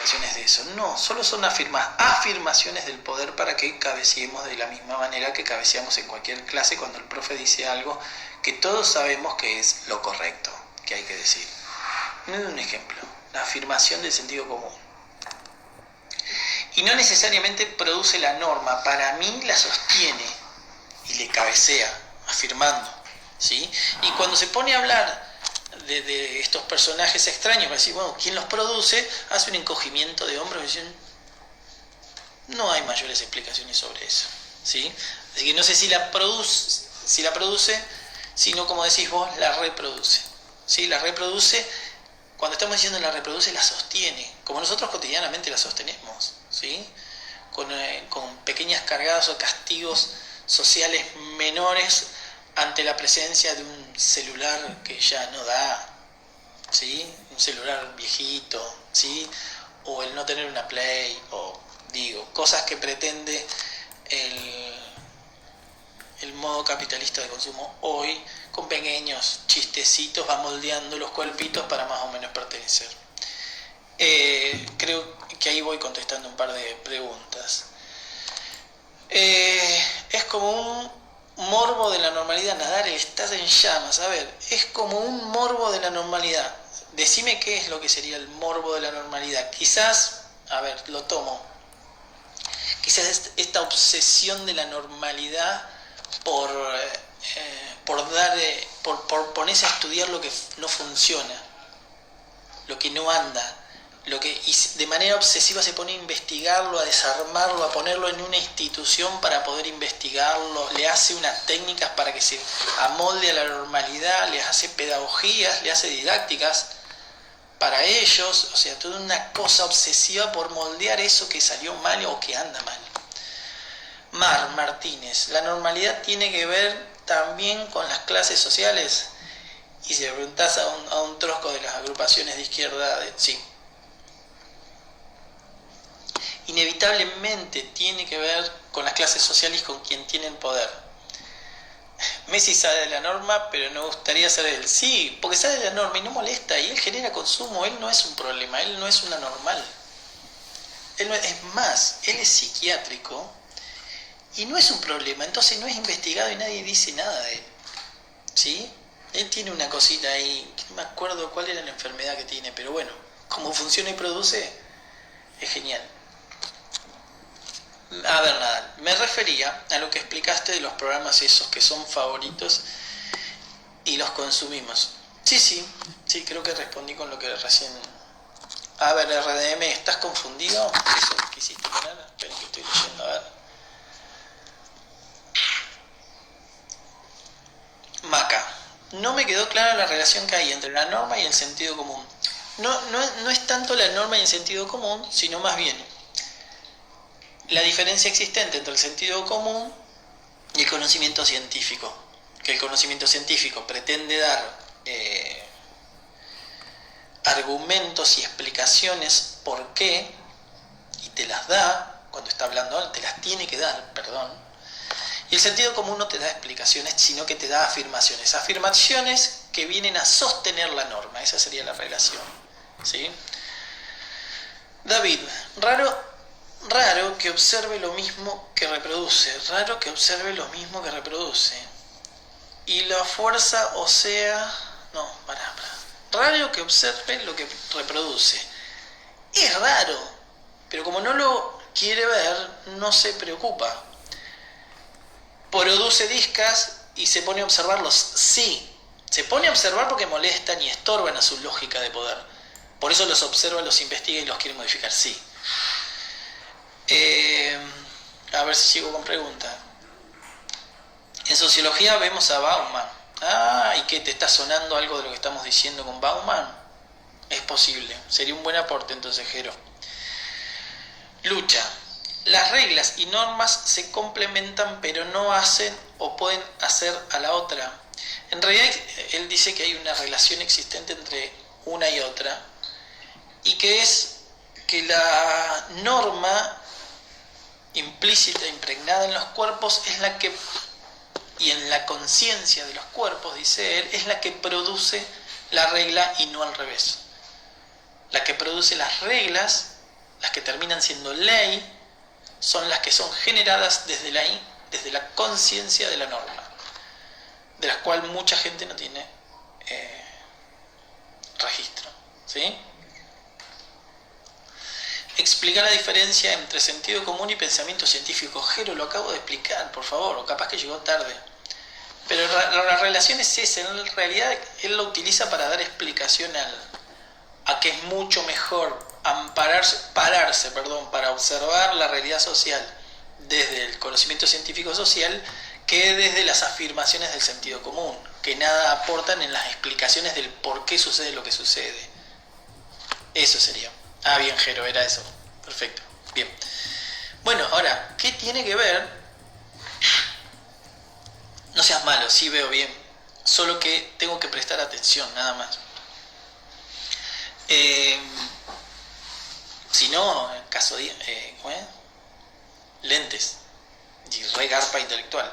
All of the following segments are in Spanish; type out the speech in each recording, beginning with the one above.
explicaciones de eso. No, solo son afirmaciones del poder para que cabeceemos de la misma manera que cabeceamos en cualquier clase cuando el profe dice algo que todos sabemos que es lo correcto, que hay que decir. Me doy un ejemplo, la afirmación del sentido común. Y no necesariamente produce la norma, para mí la sostiene y le cabecea, afirmando, ¿sí? Y cuando se pone a hablar de estos personajes extraños, para decir, bueno, ¿quién los produce? Hace un encogimiento de hombros y dicen, no hay mayores explicaciones sobre eso, ¿sí? Así que no sé si la produce, sino como decís vos, la reproduce, ¿sí? La reproduce, cuando estamos diciendo la reproduce, la sostiene, como nosotros cotidianamente la sostenemos, ¿sí? Con pequeñas cargadas o castigos sociales menores ante la presencia de un celular que ya no da, ¿sí? Un celular viejito, ¿sí? O el no tener una Play, o cosas que pretende el modo capitalista de consumo hoy, con pequeños chistecitos va moldeando los cuerpitos para más o menos pertenecer. Creo que ahí voy contestando un par de preguntas. Es como un morbo de la normalidad, Nadar, estás en llamas. A ver, es como un morbo de la normalidad. Decime qué es lo que sería el morbo de la normalidad. Quizás, a ver, lo tomo. Quizás esta obsesión de la normalidad por ponerse a estudiar lo que no funciona, lo que no anda, y de manera obsesiva se pone a investigarlo, a desarmarlo, a ponerlo en una institución para poder investigarlo, le hace unas técnicas para que se amolde a la normalidad, les hace pedagogías, le hace didácticas para ellos, o sea, toda una cosa obsesiva por moldear eso que salió mal o que anda mal. Martínez, ¿la normalidad tiene que ver también con las clases sociales? Y si le preguntás a un trosco de las agrupaciones de izquierda, sí. Inevitablemente tiene que ver con las clases sociales y con quien tiene el poder. Messi sale de la norma, pero no gustaría ser él. Sí, porque sale de la norma y no molesta, y él genera consumo, él no es un problema, él no es una normal. Es más, él es psiquiátrico y no es un problema, entonces no es investigado y nadie dice nada de él. ¿Sí? Él tiene una cosita ahí, no me acuerdo cuál era la enfermedad que tiene, pero bueno, como funciona y produce, es genial. A ver, Nadal, me refería a lo que explicaste de los programas esos que son favoritos y los consumimos. Sí, creo que respondí con lo que recién... A ver, RDM, ¿estás confundido? ¿Eso quisiste poner? Esperen que estoy leyendo, a ver. Maca, no me quedó clara la relación que hay entre la norma y el sentido común. No es tanto la norma y el sentido común, sino más bien la diferencia existente entre el sentido común y el conocimiento científico. Que el conocimiento científico pretende dar argumentos y explicaciones por qué, y te las da, cuando está hablando, te las tiene que dar, perdón. Y el sentido común no te da explicaciones, sino que te da afirmaciones. Afirmaciones que vienen a sostener la norma. Esa sería la relación, ¿sí? David, raro que observe lo mismo que reproduce. Raro que observe lo mismo que reproduce. Y la fuerza, o sea... No, pará. Raro que observe lo que reproduce. Es raro, pero como no lo quiere ver, no se preocupa. Produce discas y se pone a observarlos. Sí, se pone a observar porque molestan y estorban a su lógica de poder. Por eso los observa, los investiga y los quiere modificar, sí. A ver si sigo con pregunta. En sociología vemos a Bauman. ¿Y qué? ¿Te está sonando algo de lo que estamos diciendo con Bauman? Es posible. Sería un buen aporte entonces, Jero. Lucha. Las reglas y normas se complementan, pero no hacen o pueden hacer a la otra. En realidad, él dice que hay una relación existente entre una y otra, y que es que la norma implícita, impregnada en los cuerpos, es la que, y en la conciencia de los cuerpos, dice él, es la que produce la regla y no al revés. La que produce las reglas las que terminan siendo ley, son las que son generadas desde la conciencia de la norma, de las cuales mucha gente no tiene registro. ¿Sí? Explicar la diferencia entre sentido común y pensamiento científico. Jero, lo acabo de explicar, por favor, o capaz que llegó tarde. Pero la relación es esa, en realidad él lo utiliza para dar explicación a que es mucho mejor pararse, para observar la realidad social desde el conocimiento científico social que desde las afirmaciones del sentido común, que nada aportan en las explicaciones del por qué sucede lo que sucede. Eso sería. Ah, bien, Jero, era eso. Perfecto. Bien. Bueno, ahora, ¿qué tiene que ver? No seas malo, sí veo bien. Solo que tengo que prestar atención, nada más. Si no, en caso de... lentes. Y regarpa intelectual.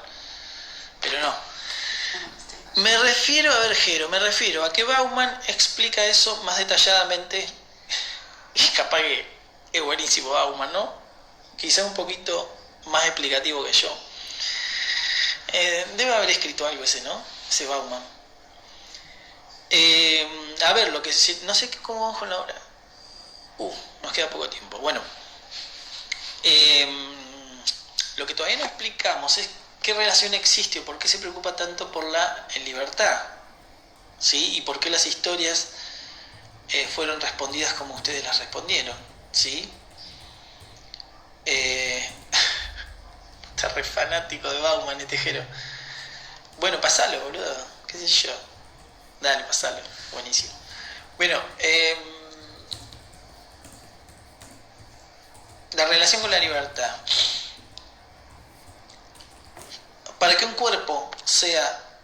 Pero no. Me refiero a que Bauman explica eso más detalladamente. Y capaz que es buenísimo Bauman, ¿no? Quizá un poquito más explicativo que yo. Debe haber escrito algo ese, ¿no? Ese Bauman. A ver, no sé cómo vamos con la hora. Nos queda poco tiempo. Bueno. Lo que todavía no explicamos es qué relación existe o por qué se preocupa tanto por la libertad. ¿Sí? Y por qué las historias fueron respondidas como ustedes las respondieron. ¿Sí? Está re fanático de Bauman, Tejero. Bueno, pasalo, boludo. ¿Qué sé yo? Dale, pasalo. Buenísimo. Bueno, la relación con la libertad. Para que un cuerpo sea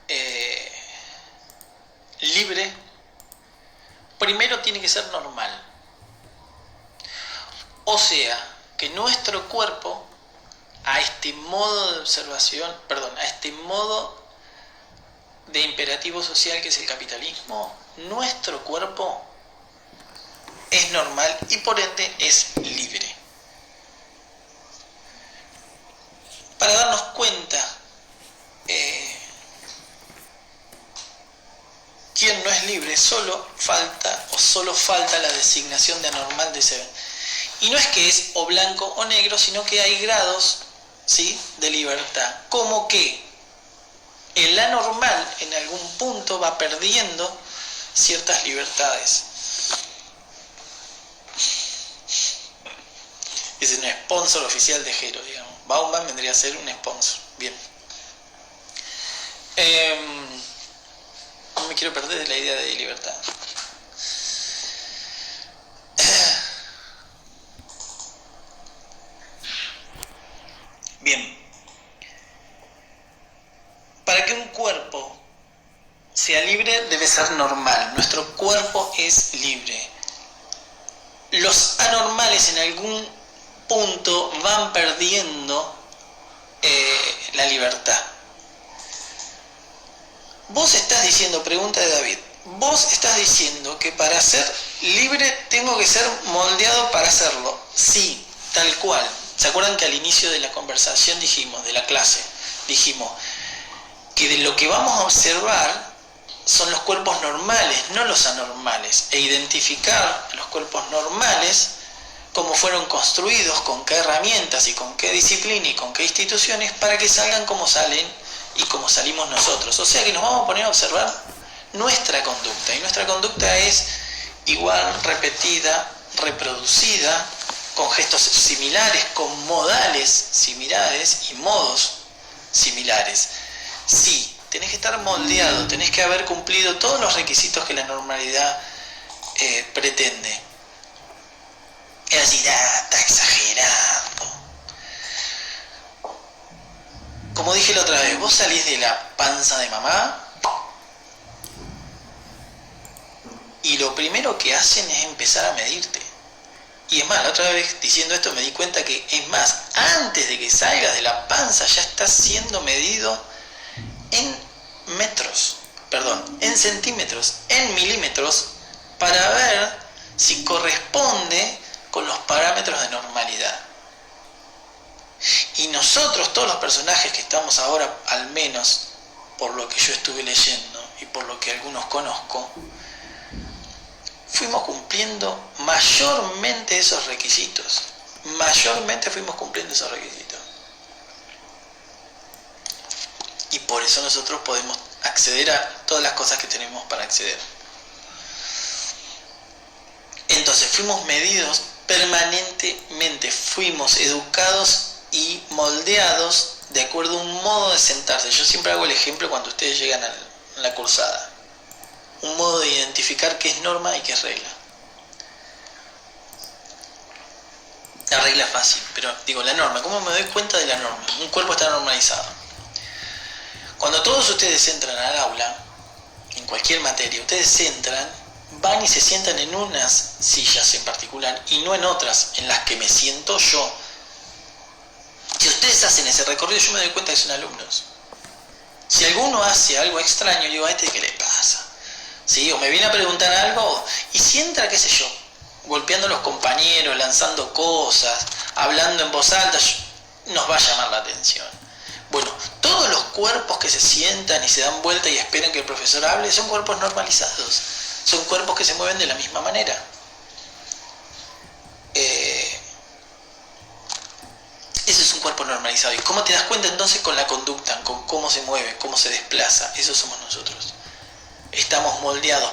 libre, primero tiene que ser normal. O sea, que nuestro cuerpo, a este modo de observación, a este modo de imperativo social que es el capitalismo, nuestro cuerpo es normal y por ende es libre. Para darnos cuenta quién no es libre, solo falta la designación de anormal de ser. Y no es que es o blanco o negro, sino que hay grados, ¿sí?, de libertad. Como que el anormal en algún punto va perdiendo ciertas libertades. Es un sponsor oficial de Jero, digamos. Bauman vendría a ser un sponsor. Bien. No me quiero perder de la idea de libertad. Bien. Para que un cuerpo sea libre debe ser normal. Nuestro cuerpo es libre. Los anormales en algún punto van perdiendo la libertad. Vos estás diciendo, pregunta de David, vos estás diciendo que para ser libre tengo que ser moldeado para hacerlo. Sí, tal cual. ¿Se acuerdan que al inicio de la conversación de la clase, dijimos que de lo que vamos a observar son los cuerpos normales, no los anormales, e identificar los cuerpos normales, cómo fueron construidos, con qué herramientas y con qué disciplina y con qué instituciones, para que salgan como salen y como salimos nosotros. O sea que nos vamos a poner a observar nuestra conducta, y nuestra conducta es igual, repetida, reproducida, con gestos similares, con modales similares y modos similares. Sí, tenés que estar moldeado, tenés que haber cumplido todos los requisitos que la normalidad pretende. Es decir, está exagerando. Como dije la otra vez, vos salís de la panza de mamá y lo primero que hacen es empezar a medirte. Y es más, la otra vez diciendo esto me di cuenta que, es más, antes de que salgas de la panza ya estás siendo medido en centímetros, en milímetros, para ver si corresponde con los parámetros de normalidad. Y nosotros, todos los personajes que estamos ahora, al menos por lo que yo estuve leyendo y por lo que algunos conozco, fuimos cumpliendo mayormente esos requisitos. Mayormente fuimos cumpliendo esos requisitos. Y por eso nosotros podemos acceder a todas las cosas que tenemos para acceder. Entonces fuimos medidos permanentemente, fuimos educados y moldeados de acuerdo a un modo de sentarse. Yo siempre hago el ejemplo cuando ustedes llegan a la cursada. Un modo de identificar qué es norma y qué es regla. La regla es fácil, pero digo, la norma, ¿cómo me doy cuenta de la norma? Un cuerpo está normalizado. Cuando todos ustedes entran al aula, en cualquier materia, ustedes entran, van y se sientan en unas sillas en particular y no en otras en las que me siento yo. Si ustedes hacen ese recorrido, yo me doy cuenta que son alumnos. Si alguno hace algo extraño, yo digo, ¿a este qué le pasa? ¿Sí? O me viene a preguntar algo, y si entra, qué sé yo, golpeando a los compañeros, lanzando cosas, hablando en voz alta, nos va a llamar la atención. Bueno, todos los cuerpos que se sientan y se dan vuelta y esperan que el profesor hable son cuerpos normalizados. Son cuerpos que se mueven de la misma manera. Eso es un cuerpo normalizado. ¿Y cómo te das cuenta entonces? Con la conducta, con cómo se mueve, cómo se desplaza. Eso somos nosotros. Estamos moldeados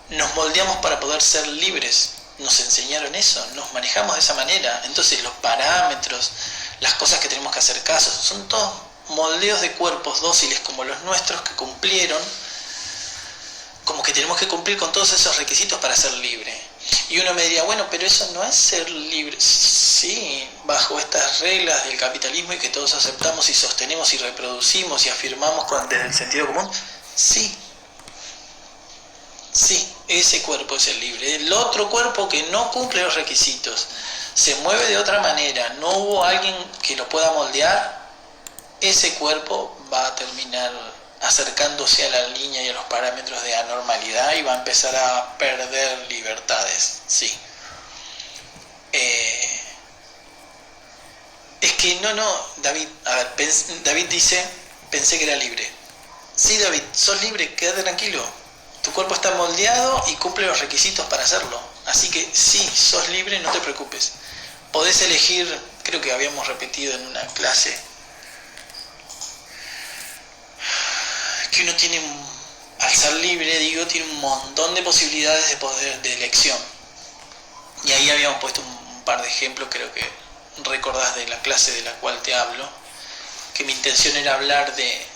nos moldeamos para poder ser libres. Nos enseñaron eso, nos manejamos de esa manera. Entonces los parámetros, las cosas que tenemos que hacer caso, son todos moldeos de cuerpos dóciles como los nuestros que cumplieron, como que tenemos que cumplir con todos esos requisitos para ser libre. Y uno me diría, bueno, pero eso no es ser libre. Sí, bajo estas reglas del capitalismo y que todos aceptamos y sostenemos y reproducimos y afirmamos desde el sentido común, sí. Sí, ese cuerpo es el libre. El otro cuerpo que no cumple los requisitos, se mueve de otra manera, no hubo alguien que lo pueda moldear, ese cuerpo va a terminar acercándose a la línea y a los parámetros de anormalidad y va a empezar a perder libertades. Sí. Es que no, David, a ver, David dice, pensé que era libre. Sí, David, sos libre, quédate tranquilo. Tu cuerpo está moldeado y cumple los requisitos para hacerlo. Así que sí, sos libre, no te preocupes. Podés elegir, creo que habíamos repetido en una clase, que uno tiene, al ser libre, tiene un montón de posibilidades de elección. Y ahí habíamos puesto un par de ejemplos, creo que recordás de la clase de la cual te hablo, que mi intención era hablar de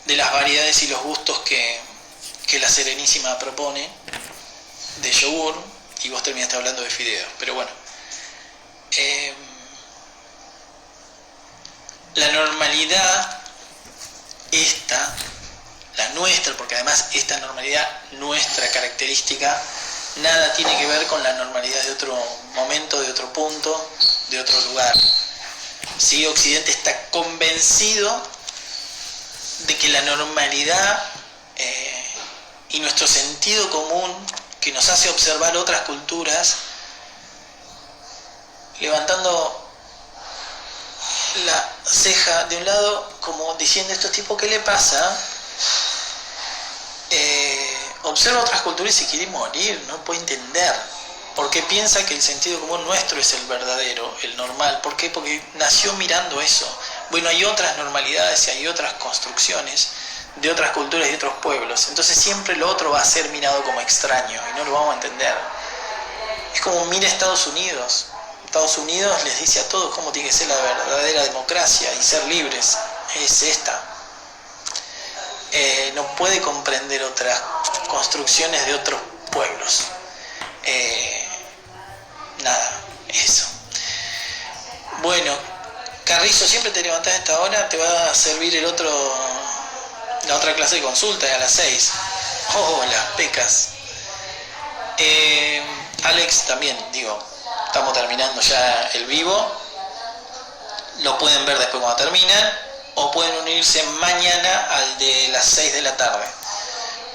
las variedades y los gustos que la Serenísima propone, de yogur, y vos terminaste hablando de fideos. Pero bueno, la normalidad la nuestra, porque además esta normalidad, nuestra característica, nada tiene que ver con la normalidad de otro momento, de otro punto, de otro lugar. Sí, Occidente está convencido de que la normalidad y nuestro sentido común, que nos hace observar otras culturas, levantando la ceja de un lado como diciendo, ¿estos tipos qué le pasa? Observa otras culturas y se quiere morir, no puede entender. ¿Por qué piensa que el sentido común nuestro es el verdadero, el normal? ¿Por qué? Porque nació mirando eso. Bueno, hay otras normalidades y hay otras construcciones de otras culturas y de otros pueblos. Entonces siempre lo otro va a ser mirado como extraño y no lo vamos a entender. Es como mira Estados Unidos. Estados Unidos les dice a todos cómo tiene que ser la verdadera democracia y ser libres. Es esta. No puede comprender otras construcciones de otros pueblos. Nada, eso. Bueno, Carrizo, siempre te levantás a esta hora, te va a servir la otra clase de consulta a las 6. Oh, las pecas. Alex también, estamos terminando ya el vivo. Lo pueden ver después cuando termina, o pueden unirse mañana al de las 6 de la tarde.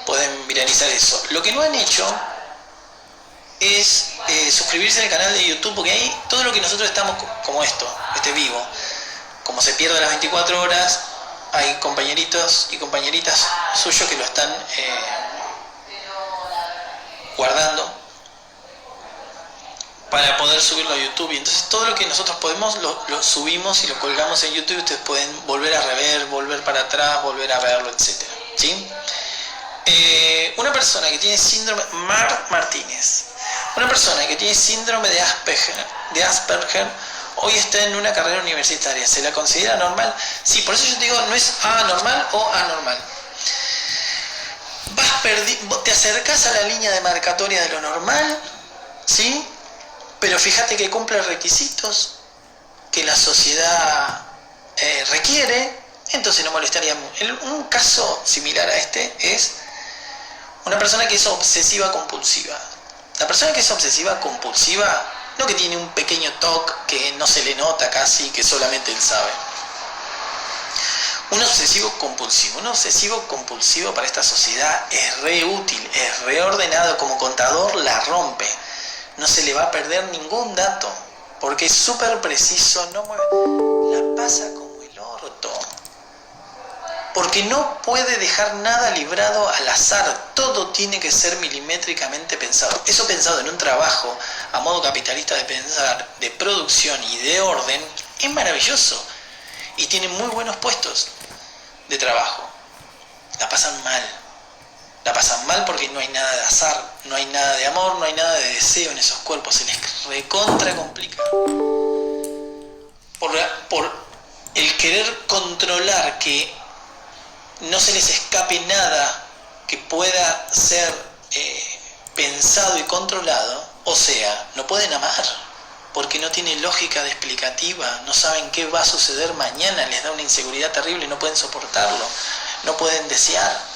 Pueden viralizar eso. Lo que no han hecho es suscribirse al canal de YouTube, porque ahí todo lo que nosotros estamos, como esto, este vivo, como se pierde las 24 horas, hay compañeritos y compañeritas suyos que lo están guardando para poder subirlo a YouTube. Y entonces todo lo que nosotros podemos lo subimos y lo colgamos en YouTube. Ustedes pueden volver a rever, volver para atrás, volver a verlo, etc. ¿Sí? Una persona que tiene síndrome, Mar Martínez, una persona que tiene síndrome de Asperger, hoy está en una carrera universitaria, ¿se la considera normal? Sí, por eso yo te digo, no es anormal o anormal. Te acercás a la línea demarcatoria de lo normal, ¿sí? Pero fíjate que cumple requisitos que la sociedad requiere, entonces no molestaría. Un caso similar a este es una persona que es obsesiva compulsiva. La persona que es obsesiva compulsiva, no que tiene un pequeño toque que no se le nota casi, que solamente él sabe. Un obsesivo compulsivo para esta sociedad es re útil, es reordenado, como contador la rompe. No se le va a perder ningún dato, porque es súper preciso, no mueve, la pasa como el orto. Porque no puede dejar nada librado al azar, todo tiene que ser milimétricamente pensado. Eso pensado en un trabajo, a modo capitalista de pensar, de producción y de orden, es maravilloso. Y tiene muy buenos puestos de trabajo. La pasan mal porque no hay nada de azar, no hay nada de amor, no hay nada de deseo en esos cuerpos, se les recontra complica. Por el querer controlar que no se les escape nada que pueda ser pensado y controlado, o sea, no pueden amar, porque no tiene lógica de explicativa, no saben qué va a suceder mañana, les da una inseguridad terrible, no pueden soportarlo, no pueden desear.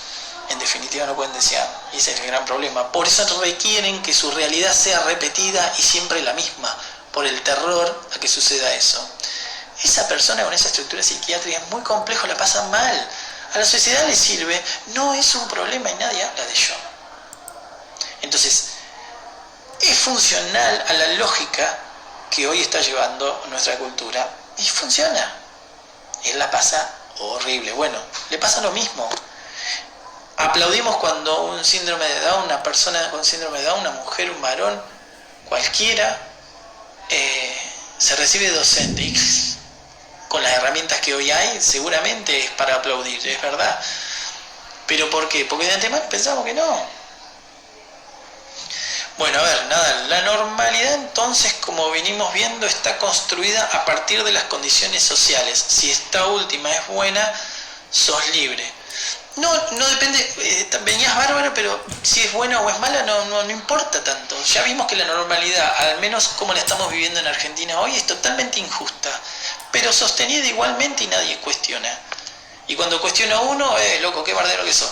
En definitiva no pueden desear, y ese es el gran problema. Por eso requieren que su realidad sea repetida y siempre la misma, por el terror a que suceda eso. Esa persona con esa estructura psiquiátrica es muy complejo, la pasa mal. A la sociedad le sirve, no es un problema y nadie habla de ello. Entonces, es funcional a la lógica que hoy está llevando nuestra cultura, y funciona. Él la pasa horrible. Bueno, le pasa lo mismo. Aplaudimos cuando un síndrome de Down, una persona con síndrome de Down, una mujer, un varón, cualquiera, se recibe docente. Y con las herramientas que hoy hay, seguramente es para aplaudir, es verdad. ¿Pero por qué? Porque de antemano pensamos que no. Bueno, a ver, nada, la normalidad entonces, como venimos viendo, está construida a partir de las condiciones sociales. Si esta última es buena, sos libre. No depende, venías bárbaro, pero si es buena o es mala no importa tanto. Ya vimos que la normalidad, al menos como la estamos viviendo en Argentina hoy, es totalmente injusta, pero sostenida igualmente y nadie cuestiona. Y cuando cuestiona uno, loco, qué bardero que sos.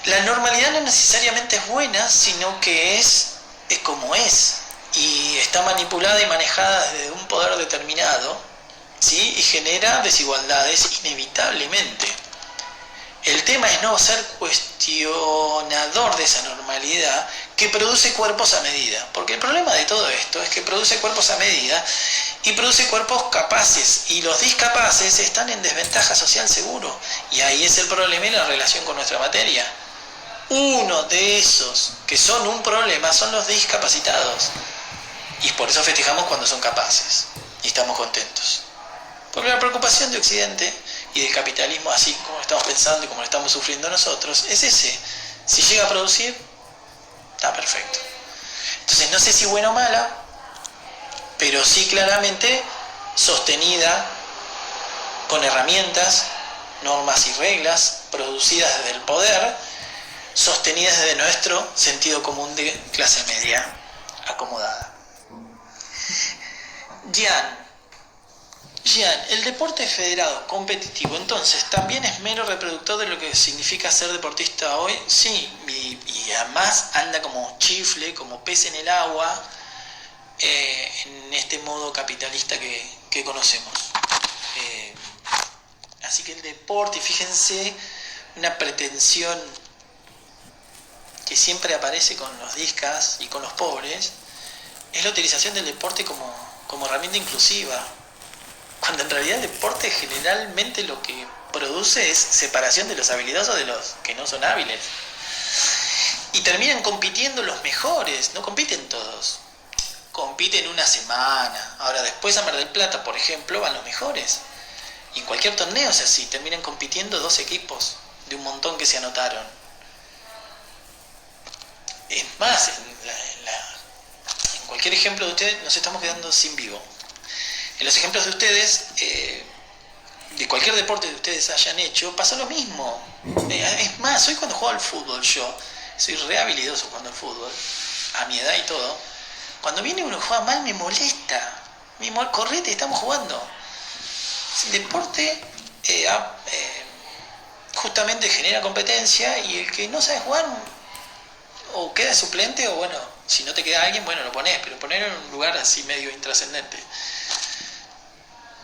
La normalidad no necesariamente es buena, sino que es como es, y está manipulada y manejada desde un poder determinado, ¿sí? Y genera desigualdades inevitablemente. El tema es no ser cuestionador de esa normalidad que produce cuerpos a medida. Porque el problema de todo esto es que produce cuerpos a medida y produce cuerpos capaces. Y los discapaces están en desventaja social seguro. Y ahí es el problema y la relación con nuestra materia. Uno de esos que son un problema son los discapacitados. Y por eso festejamos cuando son capaces. Y estamos contentos. Porque la preocupación de Occidente y del capitalismo, así como estamos pensando y como lo estamos sufriendo nosotros, es ese. Si llega a producir, está perfecto. Entonces no sé si buena o mala, pero sí claramente sostenida con herramientas, normas y reglas producidas desde el poder, sostenidas desde nuestro sentido común de clase media acomodada. Gian, el deporte federado, competitivo, entonces, ¿también es mero reproductor de lo que significa ser deportista hoy? Sí, y además anda como chifle, como pez en el agua, en este modo capitalista que conocemos. Así que el deporte, fíjense, una pretensión que siempre aparece con los discas y con los pobres, es la utilización del deporte como herramienta inclusiva, cuando en realidad el deporte generalmente lo que produce es separación de los habilidosos de los que no son hábiles. Y terminan compitiendo los mejores, no compiten todos. Compiten una semana. Ahora después a Mar del Plata, por ejemplo, van los mejores. Y en cualquier torneo es así, terminan compitiendo 2 equipos de un montón que se anotaron. Es más, en cualquier ejemplo de ustedes nos estamos quedando sin vivo. En los ejemplos de ustedes, de cualquier deporte que ustedes hayan hecho, pasó lo mismo. Es más, hoy cuando juego al fútbol yo, soy re habilidoso jugando al fútbol, a mi edad y todo. Cuando viene uno que juega mal me molesta. Correte, estamos jugando. El deporte justamente genera competencia y el que no sabe jugar o queda suplente o bueno, si no te queda alguien, bueno, lo pones, pero ponerlo en un lugar así medio intrascendente.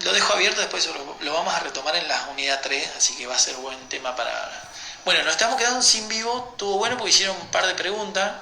Lo dejo abierto, después lo vamos a retomar en la unidad 3, así que va a ser buen tema para... Bueno, nos estamos quedando sin vivo, estuvo bueno porque hicieron un par de preguntas.